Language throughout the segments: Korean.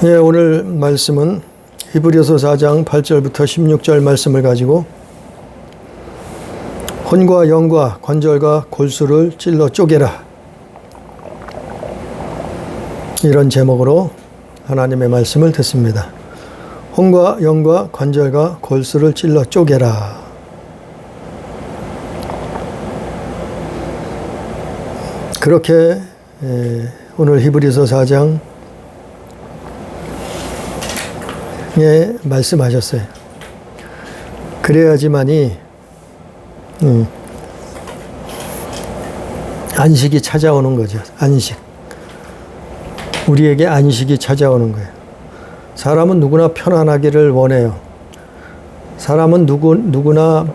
예, 오늘 말씀은 히브리서 4장 8절부터 16절 말씀을 가지고 혼과 영과 관절과 골수를 찔러 쪼개라, 이런 제목으로 하나님의 말씀을 듣습니다. 혼과 영과 관절과 골수를 찔러 쪼개라. 그렇게 오늘 히브리서 4장 예, 말씀하셨어요. 그래야지만이 안식이 찾아오는 거죠. 안식. 우리에게 안식이 찾아오는 거예요. 사람은 누구나 편안하기를 원해요. 사람은 누구나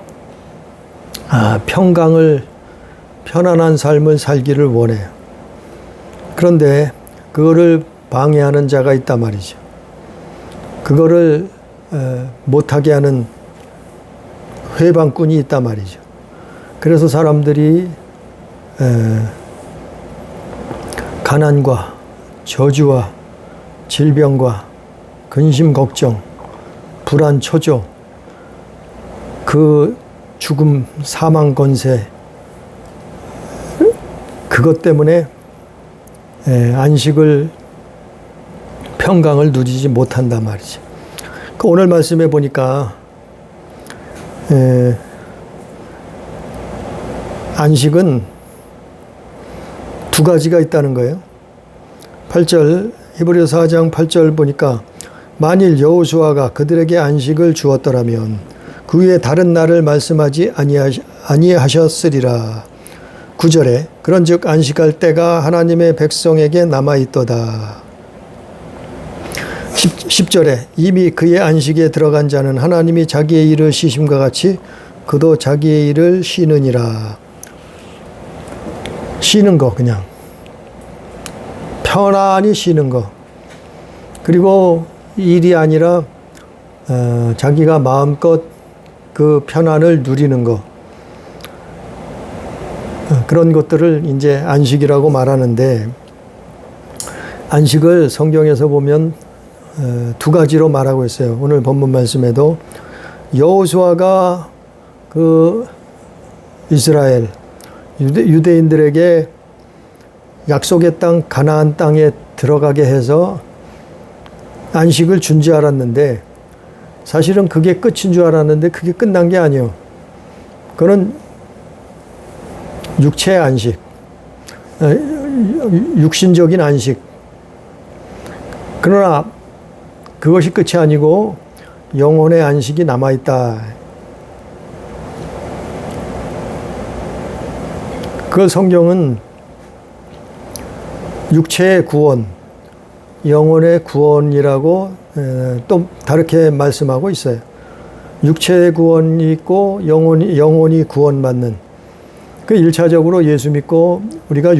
평강을, 편안한 삶을 살기를 원해요. 그런데 그거를 방해하는 자가 있단 말이죠. 그거를 못하게 하는 회방꾼이 있단 말이죠. 그래서 사람들이 가난과 저주와 질병과 근심 걱정, 불안 초조, 그 죽음 사망 권세, 그것 때문에 안식을, 평강을 누리지 못한단 말이죠. 오늘 말씀해 보니까 안식은 두 가지가 있다는 거예요. 8절, 히브리서 4장 8절 보니까 만일 여호수아가 그들에게 안식을 주었더라면 그 위에 다른 날을 말씀하지 아니하셨으리라. 9절에 그런즉 안식할 때가 하나님의 백성에게 남아있도다. 10절에 이미 그의 안식에 들어간 자는 하나님이 자기의 일을 쉬심과 같이 그도 자기의 일을 쉬느니라. 쉬는 거, 그냥 편안히 쉬는 거. 그리고 일이 아니라 자기가 마음껏 그 편안을 누리는 거. 그런 것들을 이제 안식이라고 말하는데, 안식을 성경에서 보면 두 가지로 말하고 있어요. 오늘 본문 말씀에도 여호수아가 그 이스라엘 유대인들에게 약속의 땅 가나안 땅에 들어가게 해서 안식을 준 줄 알았는데, 사실은 그게 끝인 줄 알았는데 그게 끝난 게 아니에요. 그거는 육체의 안식, 육신적인 안식. 그러나 그것이 끝이 아니고 영혼의 안식이 남아있다. 그 성경은 육체의 구원, 영혼의 구원이라고 또 다르게 말씀하고 있어요. 육체의 구원이 있고 영혼이 구원받는, 그 1차적으로 예수 믿고 우리가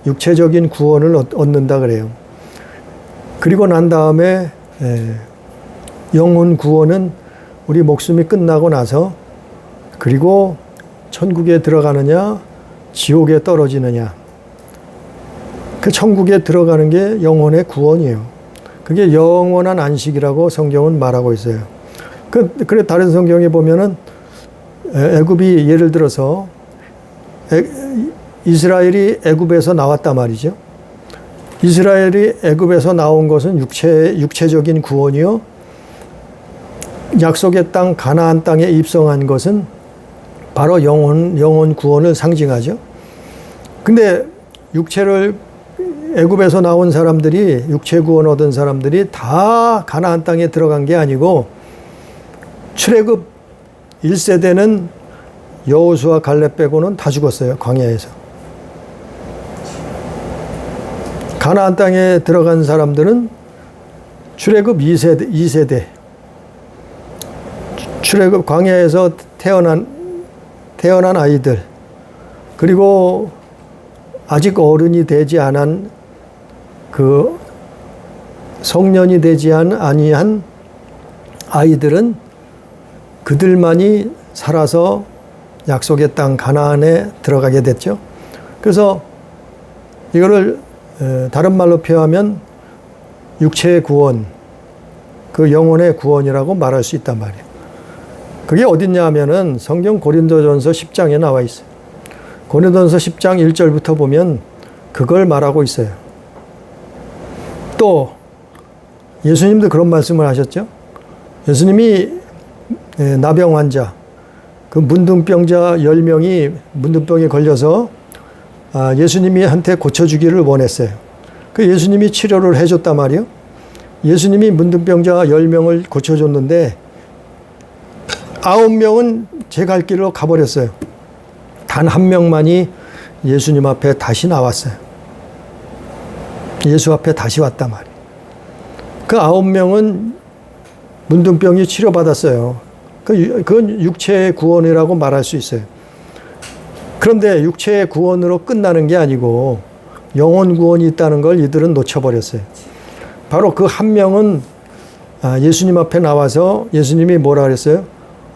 육체적인 구원을 얻는다 그래요. 그리고 난 다음에 영혼 구원은 우리 목숨이 끝나고 나서, 그리고 천국에 들어가느냐 지옥에 떨어지느냐, 그 천국에 들어가는 게 영혼의 구원이에요. 그게 영원한 안식이라고 성경은 말하고 있어요. 그래 다른 성경에 보면은 애굽이, 예를 들어서 이스라엘이 애굽에서 나왔단 말이죠. 이스라엘이 애굽에서 나온 것은 육체적인 구원이요, 약속의 땅 가나안 땅에 입성한 것은 바로 영혼 구원을 상징하죠. 근데 애굽에서 나온 사람들이, 육체 구원 얻은 사람들이 다 가나안 땅에 들어간 게 아니고, 출애굽 1세대는 여호수아 갈렙 빼고는 다 죽었어요, 광야에서. 가나안 땅에 들어간 사람들은 출애굽 2세대, 출애굽 광야에서 태어난 아이들, 그리고 아직 어른이 되지 않은 그 성년이 되지 아니한 아이들은 그들만이 살아서 약속의 땅 가나안에 들어가게 됐죠. 그래서 이거를 다른 말로 표하면 육체의 구원, 그 영혼의 구원이라고 말할 수 있단 말이에요. 그게 어딨냐 하면은 성경 고린도전서 10장에 나와 있어요. 고린도전서 10장 1절부터 보면 그걸 말하고 있어요. 또 예수님도 그런 말씀을 하셨죠. 예수님이 나병 환자, 그 문둥병자 10명이 문둥병에 걸려서 예수님이 한테 고쳐주기를 원했어요. 그 예수님이 치료를 해줬단 말이에요. 예수님이 문둥병자 10명을 고쳐줬는데 9명은 제 갈 길로 가버렸어요. 단 한 명만이 예수님 앞에 다시 나왔어요. 예수 앞에 다시 왔단 말이에요. 그 9명은 문둥병이 치료받았어요. 그건 육체의 구원이라고 말할 수 있어요. 그런데 육체의 구원으로 끝나는 게 아니고 영혼 구원이 있다는 걸 이들은 놓쳐버렸어요. 바로 그 한 명은 예수님 앞에 나와서 예수님이 뭐라 그랬어요?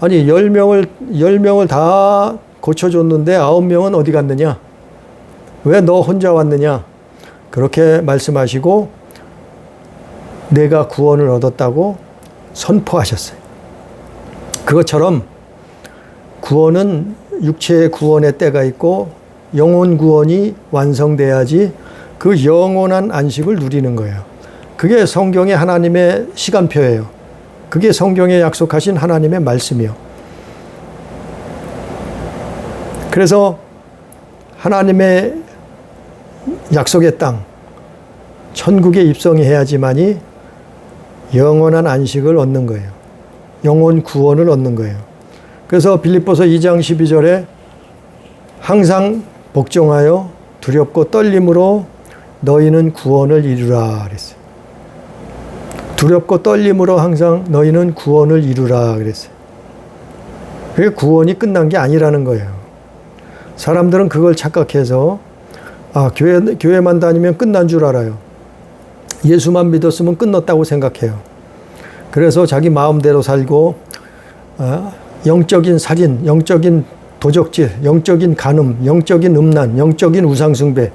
아니 10명을 다 고쳐줬는데 9명은 어디 갔느냐? 왜 너 혼자 왔느냐? 그렇게 말씀하시고 내가 구원을 얻었다고 선포하셨어요. 그것처럼 구원은 육체의 구원의 때가 있고 영혼 구원이 완성돼야지 그 영원한 안식을 누리는 거예요. 그게 성경의 하나님의 시간표예요. 그게 성경에 약속하신 하나님의 말씀이요. 그래서 하나님의 약속의 땅, 천국에 입성해야지만이 영원한 안식을 얻는 거예요. 영혼 구원을 얻는 거예요. 그래서 빌립보서 2장 12절에 항상 복종하여 두렵고 떨림으로 너희는 구원을 이루라 그랬어요. 두렵고 떨림으로 항상 너희는 구원을 이루라 그랬어요. 그게 구원이 끝난 게 아니라는 거예요. 사람들은 그걸 착각해서 교회만 다니면 끝난 줄 알아요. 예수만 믿었으면 끝났다고 생각해요. 그래서 자기 마음대로 살고 영적인 살인, 영적인 도적질, 영적인 간음, 영적인 음란, 영적인 우상숭배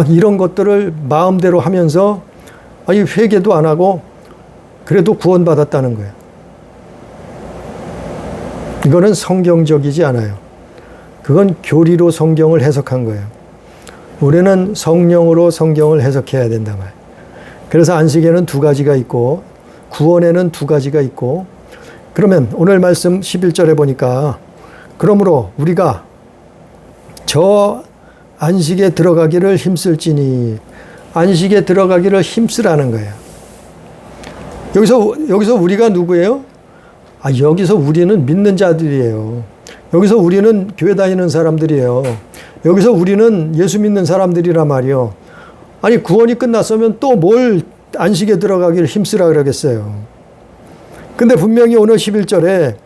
이런 것들을 마음대로 하면서 회개도 안 하고 그래도 구원받았다는 거예요. 이거는 성경적이지 않아요. 그건 교리로 성경을 해석한 거예요. 우리는 성령으로 성경을 해석해야 된다 말. 그래서 안식에는 두 가지가 있고 구원에는 두 가지가 있고 그러면 오늘 말씀 11절에 보니까 그러므로 우리가 저 안식에 들어가기를 힘쓸지니 안식에 들어가기를 힘쓰라는 거예요. 여기서 우리가 누구예요? 여기서 우리는 믿는 자들이에요. 여기서 우리는 교회 다니는 사람들이에요. 여기서 우리는 예수 믿는 사람들이란 말이요. 구원이 끝났으면 또 뭘 안식에 들어가기를 힘쓰라 그러겠어요. 근데 분명히 오늘 11절에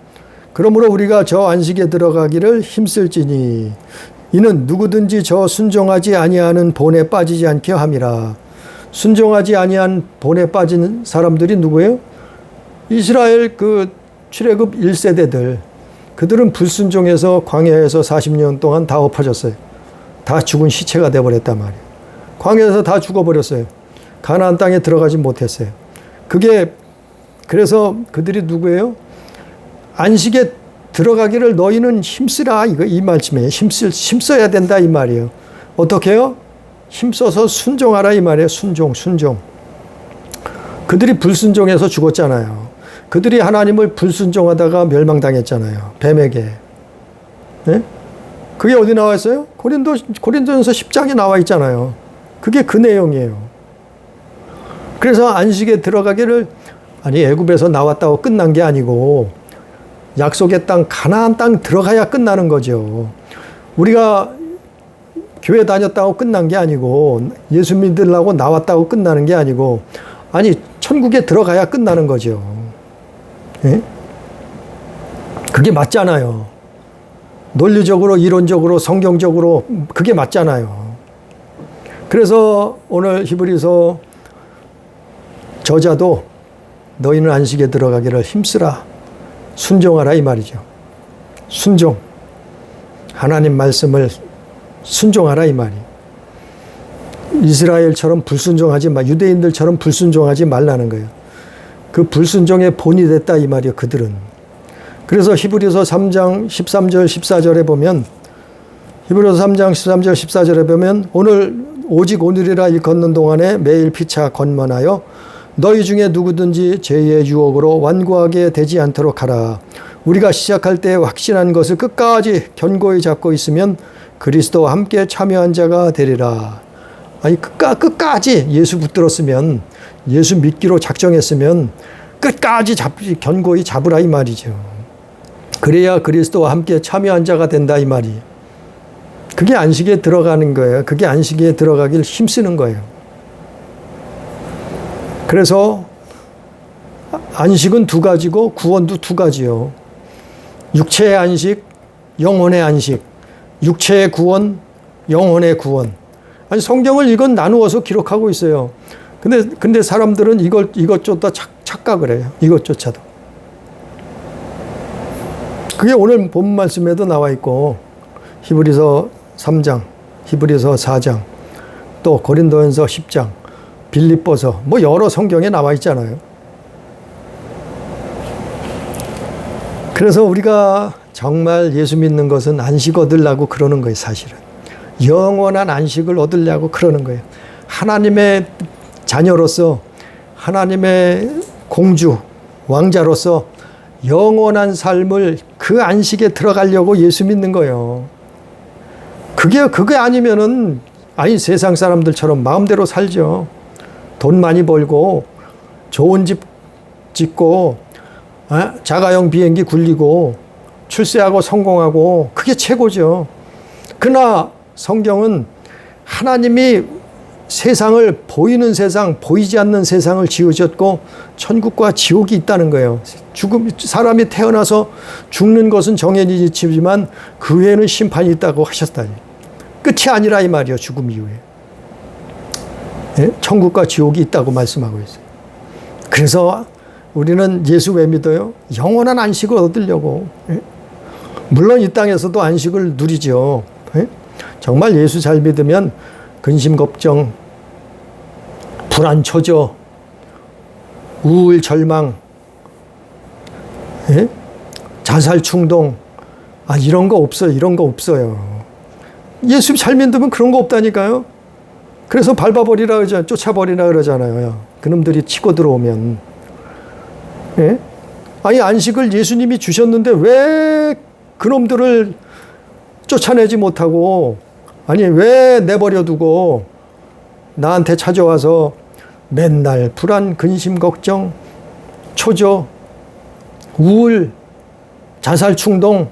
그러므로 우리가 저 안식에 들어가기를 힘쓸지니 이는 누구든지 저 순종하지 아니하는 본에 빠지지 않게 함이라. 순종하지 아니한 본에 빠진 사람들이 누구예요? 이스라엘 그 출애굽 1세대들. 그들은 불순종해서 광야에서 40년 동안 다 엎어졌어요. 다 죽은 시체가 돼버렸단 말이에요. 광야에서 다 죽어버렸어요. 가나안 땅에 들어가지 못했어요. 그래서 그들이 누구예요? 안식에 들어가기를 너희는 힘쓰라. 이 말씀이에요. 힘써야 된다 이 말이에요. 어떻게 해요? 힘써서 순종하라 이 말이에요. 순종. 그들이 불순종해서 죽었잖아요. 그들이 하나님을 불순종하다가 멸망당했잖아요. 뱀에게. 네? 그게 어디 나와 있어요? 고린도전서 10장에 나와 있잖아요. 그게 그 내용이에요. 그래서 안식에 들어가기를 애굽에서 나왔다고 끝난 게 아니고 약속의 땅 가나안 땅 들어가야 끝나는 거죠. 우리가 교회 다녔다고 끝난 게 아니고 예수 믿으려고 나왔다고 끝나는 게 아니고 천국에 들어가야 끝나는 거죠. 예? 그게 맞잖아요. 논리적으로 이론적으로 성경적으로 그게 맞잖아요. 그래서 오늘 히브리서 저자도 너희는 안식에 들어가기를 힘쓰라. 순종하라 이 말이죠. 순종. 하나님 말씀을 순종하라 이 말이. 이스라엘처럼 불순종하지 유대인들처럼 불순종하지 말라는 거예요. 그 불순종의 본이 됐다 이 말이에요. 그들은. 그래서 히브리서 3장 13절 14절에 보면 히브리서 3장 13절 14절에 보면 오직 오늘이라 일 걷는 동안에 매일 피차 권면하여 너희 중에 누구든지 죄의 유혹으로 완고하게 되지 않도록 하라. 우리가 시작할 때 확신한 것을 끝까지 견고히 잡고 있으면 그리스도와 함께 참여한 자가 되리라. 아니 끝까지 예수 붙들었으면 예수 믿기로 작정했으면 끝까지 견고히 잡으라 이 말이죠. 그래야 그리스도와 함께 참여한 자가 된다 이 말이에요. 그게 안식에 들어가는 거예요. 그게 안식에 들어가길 힘쓰는 거예요. 그래서 안식은 두 가지고 구원도 두 가지요. 육체의 안식, 영혼의 안식. 육체의 구원, 영혼의 구원. 아니 성경을 이건 나누어서 기록하고 있어요. 근데 사람들은 이것조차 착각을 해요. 이것조차도. 그게 오늘 본 말씀에도 나와 있고 히브리서 3장, 히브리서 4장, 또 고린도전서 10장, 빌립보서 뭐 여러 성경에 나와 있잖아요. 그래서 우리가 정말 예수 믿는 것은 안식 얻으려고 그러는 거예요, 사실은. 영원한 안식을 얻으려고 그러는 거예요. 하나님의 자녀로서 하나님의 공주, 왕자로서 영원한 삶을 그 안식에 들어가려고 예수 믿는 거예요. 그게 아니면은 아니 세상 사람들처럼 마음대로 살죠. 돈 많이 벌고 좋은 집 짓고 자가용 비행기 굴리고 출세하고 성공하고 그게 최고죠. 그러나 성경은 하나님이 세상을 보이는 세상, 보이지 않는 세상을 지으셨고 천국과 지옥이 있다는 거예요. 사람이 태어나서 죽는 것은 정해지지만 그 외에는 심판이 있다고 하셨다니. 끝이 아니라 이 말이에요. 죽음 이후에. 예? 천국과 지옥이 있다고 말씀하고 있어요. 그래서 우리는 예수 왜 믿어요? 영원한 안식을 얻으려고. 예? 물론 이 땅에서도 안식을 누리죠. 예? 정말 예수 잘 믿으면 근심, 걱정, 불안, 초조, 우울, 절망, 예? 자살 충동, 이런 거 없어요. 이런 거 없어요. 예수 잘 믿으면 그런 거 없다니까요. 그래서 밟아버리라 그러잖아요. 쫓아버리라 그러잖아요. 그놈들이 치고 들어오면. 예? 아니 안식을 예수님이 주셨는데 왜 그놈들을 쫓아내지 못하고 왜 내버려 두고 나한테 찾아와서 맨날 불안, 근심, 걱정, 초조, 우울, 자살 충동,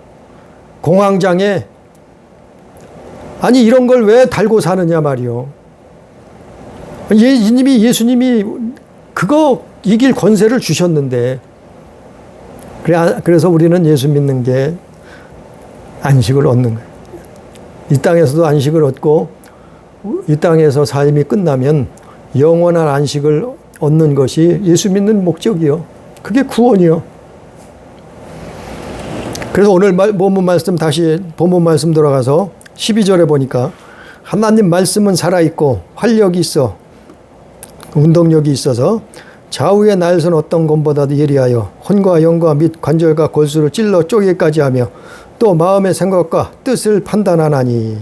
공황장애 이런 걸 왜 달고 사느냐 말이요. 예수님이 그거 이길 권세를 주셨는데 그래서 우리는 예수 믿는 게 안식을 얻는 거예요. 이 땅에서도 안식을 얻고 이 땅에서 삶이 끝나면 영원한 안식을 얻는 것이 예수 믿는 목적이요. 그게 구원이요. 그래서 오늘 본문 말씀 다시 본문 말씀 돌아가서 12절에 보니까 하나님 말씀은 살아있고 활력이 있어 운동력이 있어서 좌우의 날선 어떤 것보다도 예리하여 혼과 영과 및 관절과 골수를 찔러 쪼개기까지 하며 또 마음의 생각과 뜻을 판단하나니.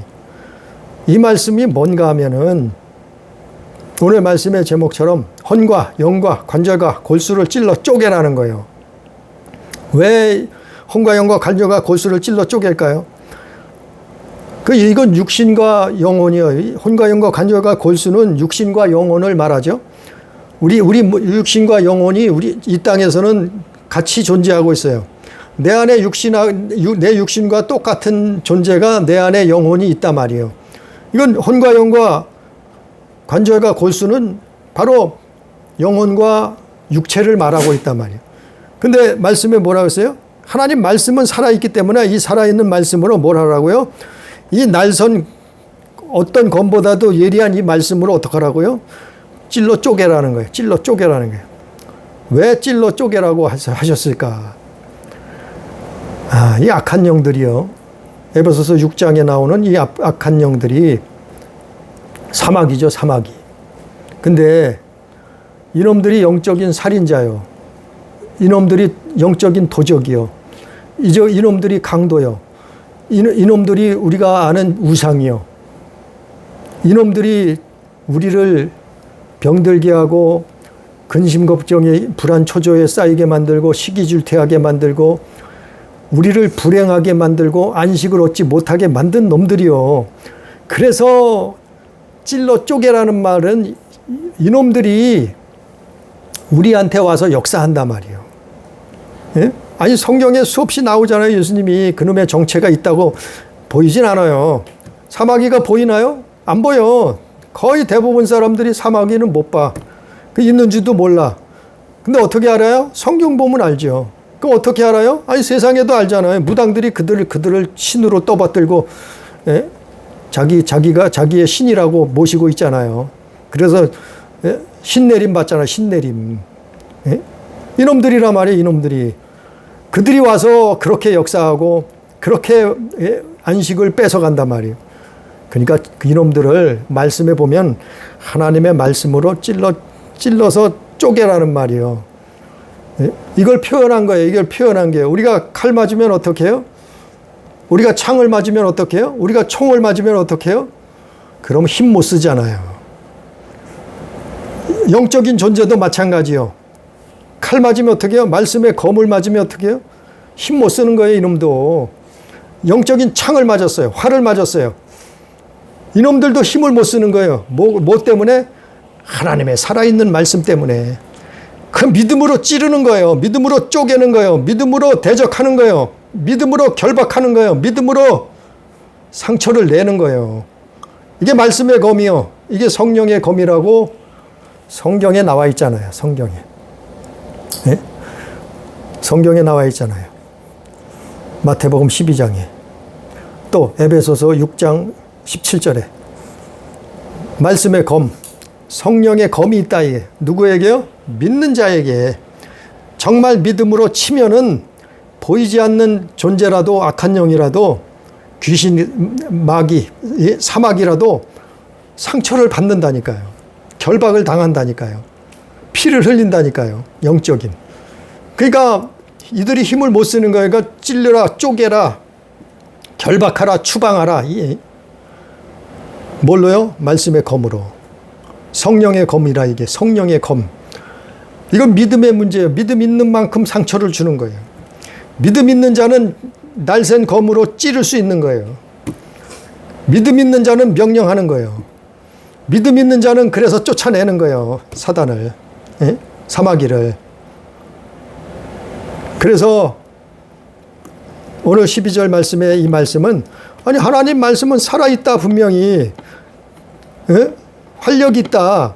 이 말씀이 뭔가 하면은 오늘 말씀의 제목처럼 혼과 영과 관절과 골수를 찔러 쪼개라는 거예요. 왜 혼과 영과 관절과 골수를 찔러 쪼갤까요? 이건 육신과 영혼이요. 혼과 영과 관절과 골수는 육신과 영혼을 말하죠. 우리 육신과 영혼이 이 땅에서는 같이 존재하고 있어요. 내 안에 내 육신과 똑같은 존재가 내 안에 영혼이 있단 말이에요. 이건 혼과 영과 관절과 골수는 바로 영혼과 육체를 말하고 있단 말이에요. 근데 말씀에 뭐라고 했어요? 하나님 말씀은 살아있기 때문에 이 살아있는 말씀으로 뭘 하라고요? 이 날선 어떤 검보다도 예리한 이 말씀으로 어떻게 하라고요? 찔러 쪼개라는 거예요. 찔러 쪼개라는 거예요. 왜 찔러 쪼개라고 하셨을까? 이 악한 영들이요. 에베소서 6장에 나오는 이 악한 영들이 사마귀죠, 사마귀. 근데 이놈들이 영적인 살인자요. 이놈들이 영적인 도적이요. 이놈들이 강도요. 이놈들이 우리가 아는 우상이요. 이놈들이 우리를 병들게 하고 근심 걱정에 불안 초조에 쌓이게 만들고 시기질투하게 만들고 우리를 불행하게 만들고 안식을 얻지 못하게 만든 놈들이요. 그래서 찔러 쪼개라는 말은 이놈들이 우리한테 와서 역사한단 말이에요. 예? 아니 성경에 수없이 나오잖아요. 예수님이 그놈의 정체가 있다고. 보이진 않아요. 사마귀가 보이나요? 안 보여. 거의 대부분 사람들이 사마귀는 못 봐. 그 있는지도 몰라. 근데 어떻게 알아요? 성경 보면 알죠. 그럼 어떻게 알아요? 아니 세상에도 알잖아요. 무당들이 그들을 신으로 떠받들고 예? 자기가 자기의 신이라고 모시고 있잖아요. 그래서 예? 신내림 받잖아. 신내림. 예? 이놈들이란 말이에요. 이놈들이. 그들이 와서 그렇게 역사하고 그렇게 예? 안식을 뺏어간단 말이에요. 그러니까 이놈들을 말씀에 보면 하나님의 말씀으로 찔러서 쪼개라는 말이에요. 예? 이걸 표현한 거예요. 이걸 표현한 게 우리가 칼 맞으면 어떻게 해요? 우리가 창을 맞으면 어떻게 해요? 우리가 총을 맞으면 어떻게 해요? 그럼 힘 못 쓰잖아요. 영적인 존재도 마찬가지요. 칼 맞으면 어떻게 해요? 말씀의 검을 맞으면 어떻게 해요? 힘 못 쓰는 거예요. 이놈도. 영적인 창을 맞았어요. 활을 맞았어요. 이놈들도 힘을 못 쓰는 거예요. 뭐 때문에? 하나님의 살아있는 말씀 때문에. 그 믿음으로 찌르는 거예요. 믿음으로 쪼개는 거예요. 믿음으로 대적하는 거예요. 믿음으로 결박하는 거예요. 믿음으로 상처를 내는 거예요. 이게 말씀의 검이요. 이게 성령의 검이라고 성경에 나와 있잖아요. 성경에. 네? 성경에 나와 있잖아요. 마태복음 12장에. 또 에베소서 6장 17절에. 말씀의 검. 성령의 검이 있다. 이게. 누구에게요? 믿는 자에게. 정말 믿음으로 치면은 보이지 않는 존재라도 악한 영이라도 귀신, 마귀, 사마귀라도 상처를 받는다니까요. 결박을 당한다니까요. 피를 흘린다니까요. 영적인. 그러니까 이들이 힘을 못 쓰는 거예요. 그러니까 찔러라, 쪼개라, 결박하라, 추방하라. 뭘로요? 말씀의 검으로. 성령의 검이라 이게. 성령의 검. 이건 믿음의 문제예요. 믿음 있는 만큼 상처를 주는 거예요. 믿음 있는 자는 날쌘 검으로 찌를 수 있는 거예요. 믿음 있는 자는 명령하는 거예요. 믿음 있는 자는 그래서 쫓아내는 거예요. 사단을. 예? 사마귀를. 그래서 오늘 12절 말씀의 이 말씀은 아니 하나님 말씀은 살아있다 분명히. 예? 활력이 있다.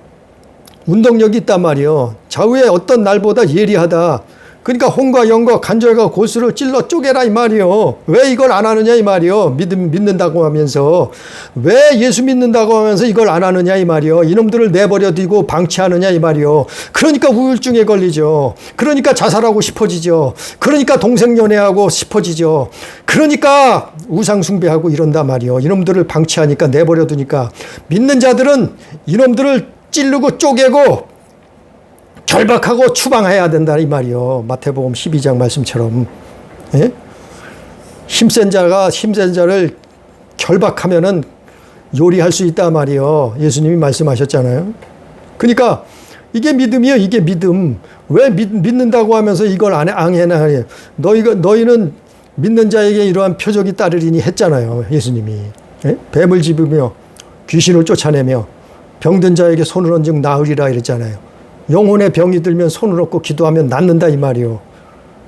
운동력이 있단 말이요. 좌우에 어떤 날보다 예리하다. 그러니까 혼과 영과 간절과 고수를 찔러 쪼개라 이 말이요. 왜 이걸 안 하느냐 이 말이요. 믿는다고 하면서. 왜 예수 믿는다고 하면서 이걸 안 하느냐 이 말이요. 이놈들을 내버려 두고 방치하느냐 이 말이요. 그러니까 우울증에 걸리죠. 그러니까 자살하고 싶어지죠. 그러니까 동생 연애하고 싶어지죠. 그러니까 우상 숭배하고 이런단 말이요. 이놈들을 방치하니까 내버려 두니까. 믿는 자들은 이놈들을 찌르고 쪼개고 결박하고 추방해야 된다 이 말이요. 마태복음 12장 말씀처럼. 예? 힘센 자를 결박하면은 요리할 수 있다 말이요. 예수님이 말씀하셨잖아요. 그러니까 이게 믿음이요. 이게 믿음. 왜 믿는다고 하면서 이걸 안 해나. 너희는 믿는 자에게 이러한 표적이 따르리니 했잖아요. 예수님이. 예? 뱀을 집으며 귀신을 쫓아내며 병든 자에게 손을 얹으면 나으리라 이랬잖아요. 영혼의 병이 들면 손을 얹고 기도하면 낫는다 이 말이요.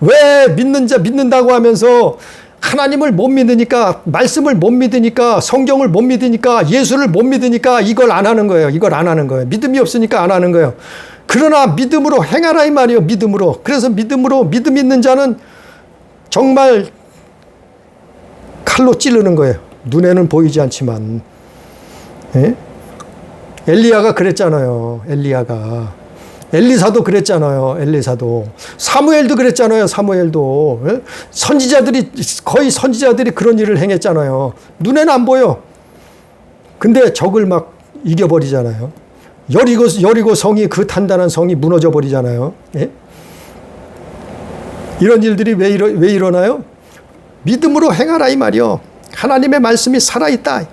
왜 믿는다고 하면서 하나님을 못 믿으니까, 말씀을 못 믿으니까, 성경을 못 믿으니까, 예수를 못 믿으니까 이걸 안 하는 거예요. 이걸 안 하는 거예요. 믿음이 없으니까 안 하는 거예요. 그러나 믿음으로 행하라 이 말이요. 믿음으로. 그래서 믿음 있는 자는 정말 칼로 찌르는 거예요. 눈에는 보이지 않지만. 예? 엘리야가 그랬잖아요. 엘리사도 그랬잖아요. 엘리사도. 사무엘도 그랬잖아요. 사무엘도. 예? 거의 선지자들이 그런 일을 행했잖아요. 눈에는 안 보여. 근데 적을 막 이겨버리잖아요. 여리고 성이, 그 단단한 성이 무너져 버리잖아요. 예? 이런 일들이 왜 일어나요? 믿음으로 행하라 이 말이요. 하나님의 말씀이 살아있다.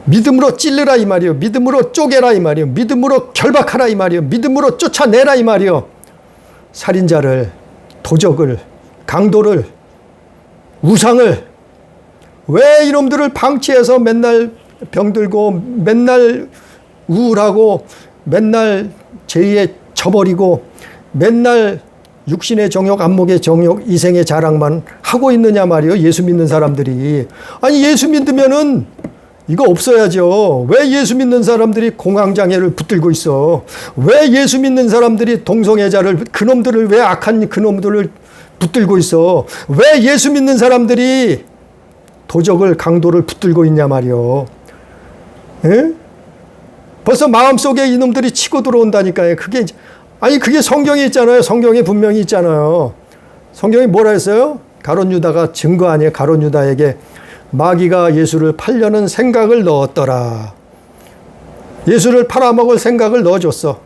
믿음으로 찔르라 이 말이요. 믿음으로 쪼개라 이 말이요. 믿음으로 결박하라 이 말이요. 믿음으로 쫓아내라 이 말이요. 살인자를, 도적을, 강도를, 우상을, 왜 이놈들을 방치해서 맨날 병들고 맨날 우울하고 맨날 죄에 져버리고 맨날 육신의 정욕, 안목의 정욕, 이생의 자랑만 하고 있느냐 말이요. 예수 믿는 사람들이. 아니 예수 믿으면은 이거 없어야죠. 왜 예수 믿는 사람들이 공황장애를 붙들고 있어? 왜 예수 믿는 사람들이 동성애자를, 그놈들을, 왜 악한 그놈들을 붙들고 있어? 왜 예수 믿는 사람들이 도적을, 강도를 붙들고 있냐 말이요. 예? 벌써 마음속에 이놈들이 치고 들어온다니까요. 그게 성경에 있잖아요. 성경에 분명히 있잖아요. 성경이 뭐라 했어요? 가룟 유다가 증거 아니에요. 가룟 유다에게 마귀가 예수를 팔려는 생각을 넣었더라. 예수를 팔아먹을 생각을 넣어줬어.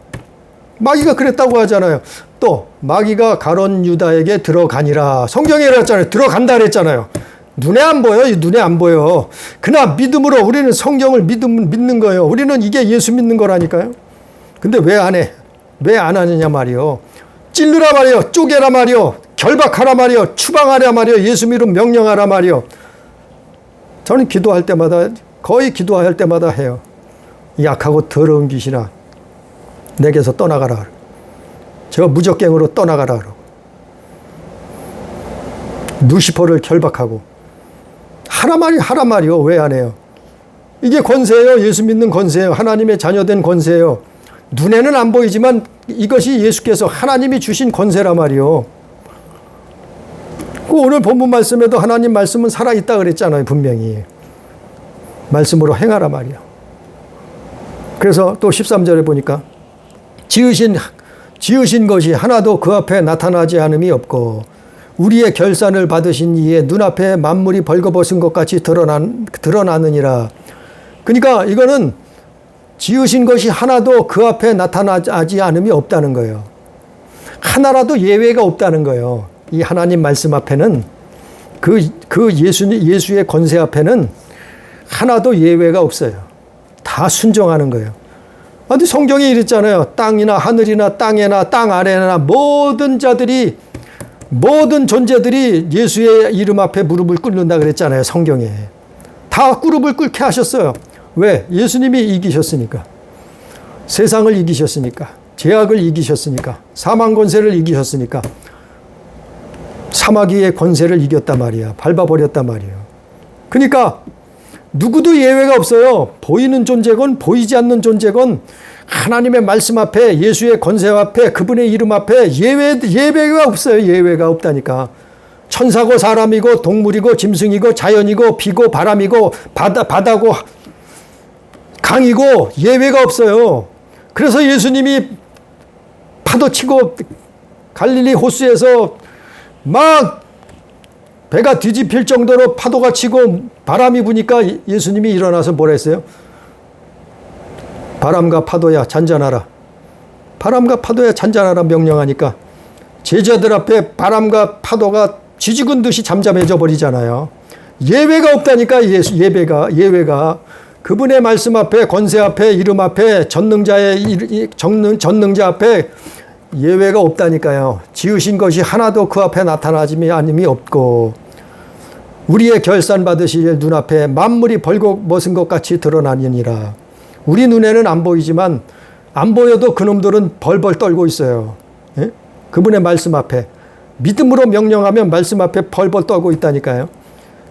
마귀가 그랬다고 하잖아요. 또 마귀가 가룟 유다에게 들어가니라. 성경에 그랬잖아요. 들어간다 그랬잖아요. 눈에 안 보여. 눈에 안 보여. 그러나 믿음으로 우리는 성경을 믿는 거예요. 우리는 이게 예수 믿는 거라니까요. 근데 왜 안 해? 왜 안 하느냐 말이요. 찔르라 말이요. 쪼개라 말이요. 결박하라 말이요. 추방하라 말이요. 예수 이름 명령하라 말이요. 저는 기도할 때마다, 거의 기도할 때마다 해요. 약하고 더러운 귀신아, 내게서 떠나가라. 제가 무적갱으로 떠나가라. 루시퍼를 결박하고 하라 말이요. 왜 안 해요? 이게 권세예요. 예수 믿는 권세예요. 하나님의 자녀된 권세예요. 눈에는 안 보이지만 이것이 예수께서 하나님이 주신 권세라 말이요. 오늘 본문 말씀에도 하나님 말씀은 살아있다 그랬잖아요. 분명히. 말씀으로 행하라 말이요. 그래서 또 13절에 보니까 지으신 것이 하나도 그 앞에 나타나지 않음이 없고 우리의 결산을 받으신 이의 눈앞에 만물이 벌거벗은 것 같이 드러나느니라. 그러니까 이거는 지으신 것이 하나도 그 앞에 나타나지 않음이 없다는 거예요. 하나라도 예외가 없다는 거예요. 이 하나님 말씀 앞에는, 예수의 권세 앞에는 하나도 예외가 없어요. 다 순종하는 거예요. 근데 성경이 이랬잖아요. 땅이나 하늘이나 땅에나 땅 아래나 모든 존재들이 예수의 이름 앞에 무릎을 꿇는다 그랬잖아요. 성경에. 다 무릎을 꿇게 하셨어요. 왜? 예수님이 이기셨으니까. 세상을 이기셨으니까. 죄악을 이기셨으니까. 사망 권세를 이기셨으니까. 사마귀의 권세를 이겼단 말이야. 밟아버렸단 말이에요. 그러니까 누구도 예외가 없어요. 보이는 존재건 보이지 않는 존재건 하나님의 말씀 앞에, 예수의 권세 앞에, 그분의 이름 앞에 예외가 없어요. 예외가 없다니까. 천사고 사람이고 동물이고 짐승이고 자연이고 비고 바람이고 바다고 강이고 예외가 없어요. 그래서 예수님이 파도치고 갈릴리 호수에서 막 배가 뒤집힐 정도로 파도가 치고 바람이 부니까 예수님이 일어나서 뭐라 했어요? 바람과 파도야 잔잔하라. 바람과 파도야 잔잔하라 명령하니까 제자들 앞에 바람과 파도가 쥐죽은 듯이 잠잠해져 버리잖아요. 예외가 없다니까. 예외가 그분의 말씀 앞에, 권세 앞에, 이름 앞에, 전능자 앞에 예외가 없다니까요. 지으신 것이 하나도 그 앞에 나타나지 않음이 없고 우리의 결산 받으실 눈앞에 만물이 벌거벗은 것 같이 드러나느니라. 우리 눈에는 안 보이지만 안 보여도 그놈들은 벌벌 떨고 있어요. 예? 그분의 말씀 앞에 믿음으로 명령하면 말씀 앞에 벌벌 떨고 있다니까요.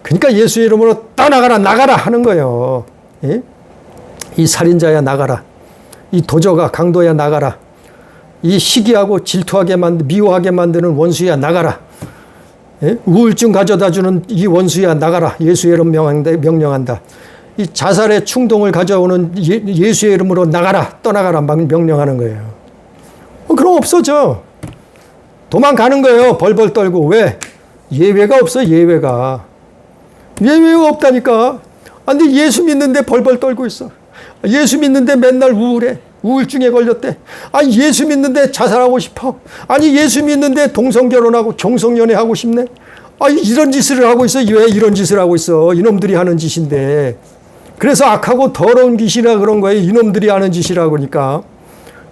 그러니까 예수 이름으로 떠나가라, 나가라 하는 거예요. 예? 이 살인자야 나가라. 이 도저가, 강도야 나가라. 이 시기하고 질투하게 미워하게 만드는 원수야 나가라. 예? 우울증 가져다주는 이 원수야 나가라. 예수의 이름 명령한다. 이 자살의 충동을 가져오는 예수의 이름으로 나가라, 떠나가라 막 명령하는 거예요. 그럼 없어져. 도망가는 거예요. 벌벌 떨고. 왜? 예외가 없어. 예외가 없다니까. 근데 예수 믿는데 벌벌 떨고 있어. 예수 믿는데 맨날 우울해. 우울증에 걸렸대. 아니 예수 믿는데 자살하고 싶어. 아니 예수 믿는데 동성결혼하고 종성연애하고 싶네. 아니 이런 짓을 하고 있어. 왜 이런 짓을 하고 있어. 이놈들이 하는 짓인데. 그래서 악하고 더러운 짓이라 그런 거예요. 이놈들이 하는 짓이라 그러니까.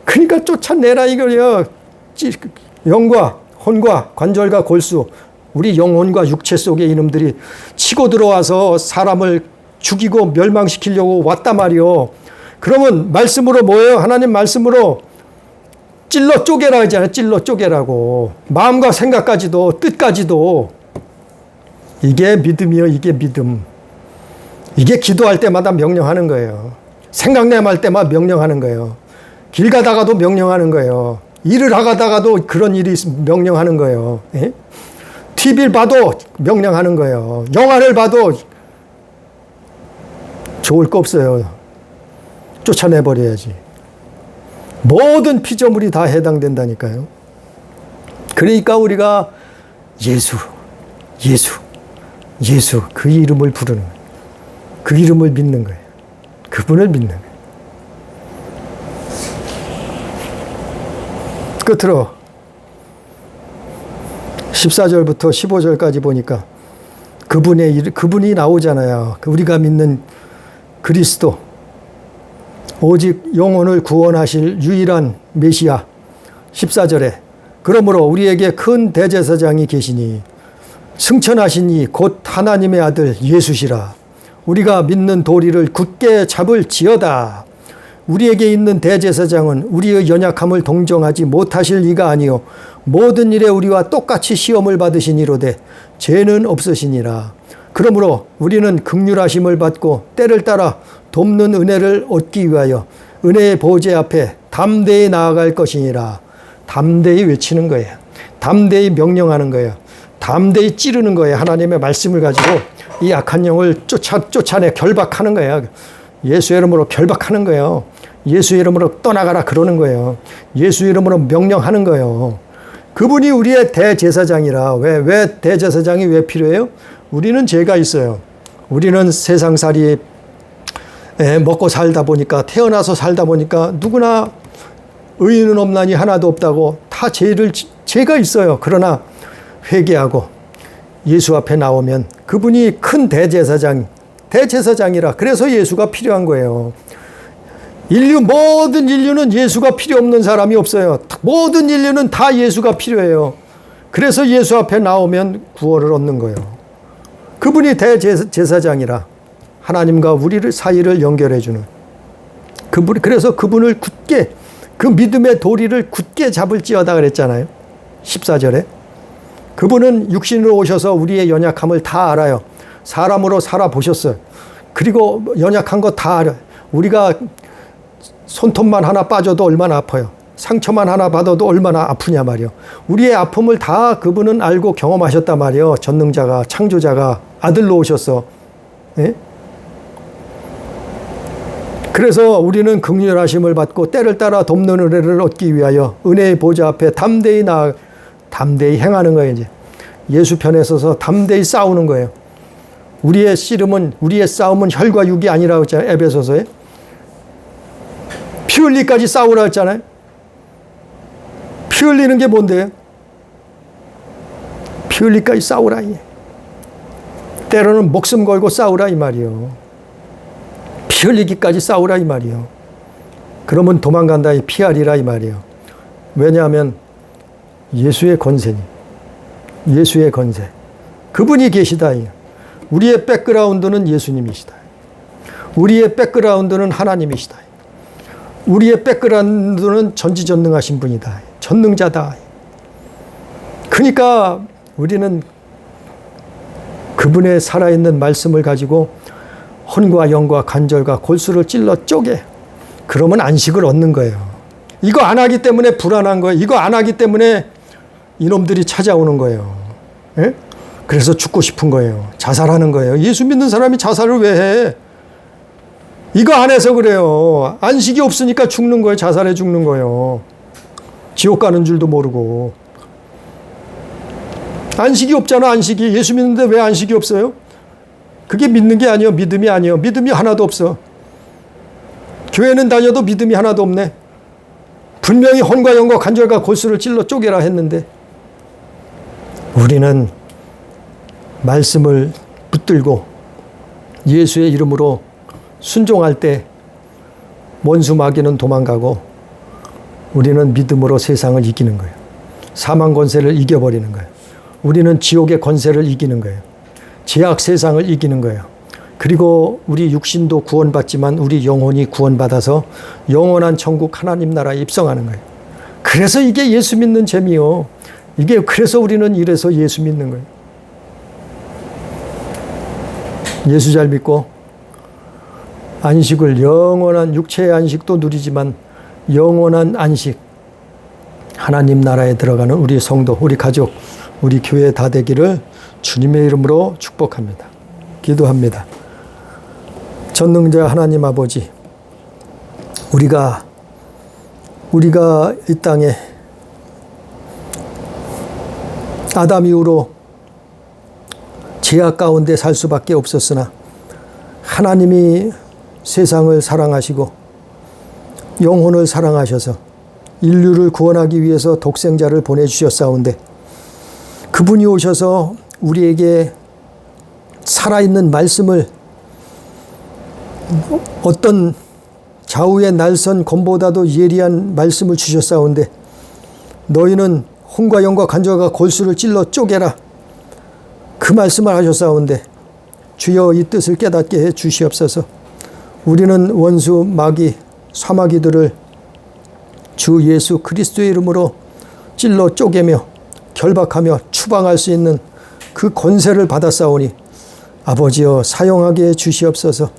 그러니까 쫓아내라 이거예요. 영과 혼과 관절과 골수, 우리 영혼과 육체 속에 이놈들이 치고 들어와서 사람을 죽이고 멸망시키려고 왔단 말이요. 그러면 말씀으로 뭐예요? 하나님 말씀으로 찔러 쪼개라 하잖아요. 찔러 쪼개라고. 마음과 생각까지도 뜻까지도. 이게 믿음이요. 이게 믿음. 이게 기도할 때마다 명령하는 거예요. 생각내할 때마다 명령하는 거예요. 길 가다가도 명령하는 거예요. 일을 하다가도 그런 일이 있으면 명령하는 거예요. 예? TV를 봐도 명령하는 거예요. 영화를 봐도 좋을 거 없어요. 쫓아내버려야지. 모든 피조물이 다 해당된다니까요. 그러니까 우리가 예수 그 이름을 부르는 거예요. 그 이름을 믿는 거예요. 그분을 믿는 거예요. 끝으로 14절부터 15절까지 보니까 그분이 나오잖아요. 우리가 믿는 그리스도, 오직 영혼을 구원하실 유일한 메시아. 14절에 그러므로 우리에게 큰 대제사장이 계시니 승천하신 이 곧 하나님의 아들 예수시라. 우리가 믿는 도리를 굳게 잡을지어다. 우리에게 있는 대제사장은 우리의 연약함을 동정하지 못하실 이가 아니요 모든 일에 우리와 똑같이 시험을 받으시니로되 죄는 없으시니라. 그러므로 우리는 긍휼하심을 받고 때를 따라 돕는 은혜를 얻기 위하여 은혜의 보좌 앞에 담대히 나아갈 것이니라. 담대히 외치는 거예요. 담대히 명령하는 거예요. 담대히 찌르는 거예요. 하나님의 말씀을 가지고 이 악한 영을 쫓아내 결박하는 거예요. 예수 이름으로 결박하는 거예요. 예수 이름으로 떠나가라 그러는 거예요. 예수 이름으로 명령하는 거예요. 그분이 우리의 대제사장이라. 왜 대제사장이 왜 필요해요? 우리는 죄가 있어요. 우리는 세상살이 먹고 살다 보니까, 태어나서 살다 보니까 누구나 의인은 없나니 하나도 없다고 다 죄가 있어요. 그러나 회개하고 예수 앞에 나오면 그분이 큰 대제사장이라. 그래서 예수가 필요한 거예요. 모든 인류는 예수가 필요 없는 사람이 없어요. 모든 인류는 다 예수가 필요해요. 그래서 예수 앞에 나오면 구원을 얻는 거예요. 그분이 대제사장이라. 하나님과 우리를 사이를 연결해주는. 그래서 그분을 굳게, 그 믿음의 도리를 굳게 잡을지어다 그랬잖아요. 14절에. 그분은 육신으로 오셔서 우리의 연약함을 다 알아요. 사람으로 살아보셨어요. 그리고 연약한 거 다 알아요. 우리가 손톱만 하나 빠져도 얼마나 아파요. 상처만 하나 받아도 얼마나 아프냐 말이요. 우리의 아픔을 다 그분은 알고 경험하셨단 말이요. 전능자가, 창조자가 아들로 오셔서. 예? 그래서 우리는 긍휼하심을 받고 때를 따라 돕는 은혜를 얻기 위하여 은혜의 보좌 앞에 담대히 행하는 거예요. 이제 예수 편에 서서 담대히 싸우는 거예요. 우리의 싸움은 혈과 육이 아니라고 했잖아요. 에베소서에. 피 흘리까지 싸우라 했잖아요. 피 흘리는 게 뭔데요? 피 흘리까지 싸우라. 때로는 목숨 걸고 싸우라 이 말이요. 피 흘리기까지 싸우라 이 말이요. 그러면 도망간다 피하리라 이 말이요. 왜냐하면 예수의 권세니. 예수의 권세. 그분이 계시다. 우리의 백그라운드는 예수님이시다. 우리의 백그라운드는 하나님이시다. 우리의 백그라운드는 전지전능하신 분이다. 전능자다. 그러니까 우리는 그분의 살아있는 말씀을 가지고 혼과 영과 관절과 골수를 찔러 쪼개. 그러면 안식을 얻는 거예요. 이거 안 하기 때문에 불안한 거예요. 이거 안 하기 때문에 이놈들이 찾아오는 거예요. 예? 그래서 죽고 싶은 거예요. 자살하는 거예요. 예수 믿는 사람이 자살을 왜 해? 이거 안 해서 그래요. 안식이 없으니까 죽는 거예요. 자살해 죽는 거예요. 지옥 가는 줄도 모르고. 안식이 없잖아. 안식이. 예수 믿는데 왜 안식이 없어요? 그게 믿는 게 아니에요. 믿음이 아니에요. 믿음이 하나도 없어. 교회는 다녀도 믿음이 하나도 없네. 분명히 혼과 영과 관절과 골수를 찔러 쪼개라 했는데 우리는 말씀을 붙들고 예수의 이름으로 순종할 때 원수 마귀는 도망가고 우리는 믿음으로 세상을 이기는 거예요. 사망 권세를 이겨버리는 거예요. 우리는 지옥의 권세를 이기는 거예요. 죄악 세상을 이기는 거예요. 그리고 우리 육신도 구원받지만 우리 영혼이 구원받아서 영원한 천국 하나님 나라에 입성하는 거예요. 그래서 이게 예수 믿는 재미요. 이게 그래서 우리는 이래서 예수 믿는 거예요. 예수 잘 믿고 안식을 영원한 육체의 안식도 누리지만 영원한 안식 하나님 나라에 들어가는 우리 성도, 우리 가족, 우리 교회 다 되기를 주님의 이름으로 축복합니다. 기도합니다. 전능자 하나님 아버지, 우리가 이 땅에 아담 이후로 죄악 가운데 살 수밖에 없었으나 하나님이 세상을 사랑하시고 영혼을 사랑하셔서 인류를 구원하기 위해서 독생자를 보내주셨사온데 그분이 오셔서 우리에게 살아있는 말씀을 어떤 좌우의 날선 검보다도 예리한 말씀을 주셨사온데 너희는 혼과 영과 관절과 골수를 찔러 쪼개라 그 말씀을 하셨사온데 주여 이 뜻을 깨닫게 해 주시옵소서. 우리는 원수 마귀 사마귀들을 주 예수 그리스도의 이름으로 찔러 쪼개며 결박하며 추방할 수 있는 그 권세를 받았사오니 아버지여 사용하게 해 주시옵소서.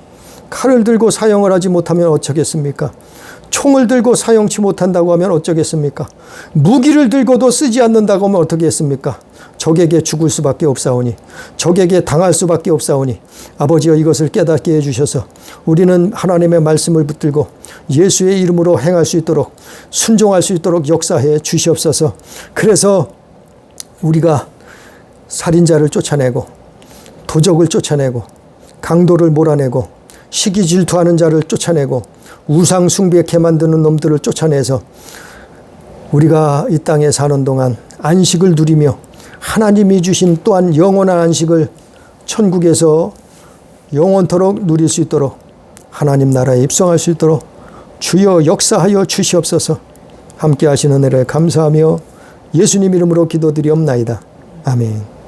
칼을 들고 사용을 하지 못하면 어쩌겠습니까? 총을 들고 사용치 못한다고 하면 어쩌겠습니까? 무기를 들고도 쓰지 않는다고 하면 어떻겠습니까? 적에게 죽을 수밖에 없사오니 적에게 당할 수밖에 없사오니 아버지여 이것을 깨닫게 해주셔서 우리는 하나님의 말씀을 붙들고 예수의 이름으로 행할 수 있도록 순종할 수 있도록 역사해 주시옵소서. 그래서 우리가 살인자를 쫓아내고 도적을 쫓아내고 강도를 몰아내고 시기 질투하는 자를 쫓아내고 우상 숭배케 만드는 놈들을 쫓아내서 우리가 이 땅에 사는 동안 안식을 누리며 하나님이 주신 또한 영원한 안식을 천국에서 영원토록 누릴 수 있도록 하나님 나라에 입성할 수 있도록 주여 역사하여 주시옵소서. 함께 하시는 은혜를 감사하며 예수님 이름으로 기도드리옵나이다. 아멘.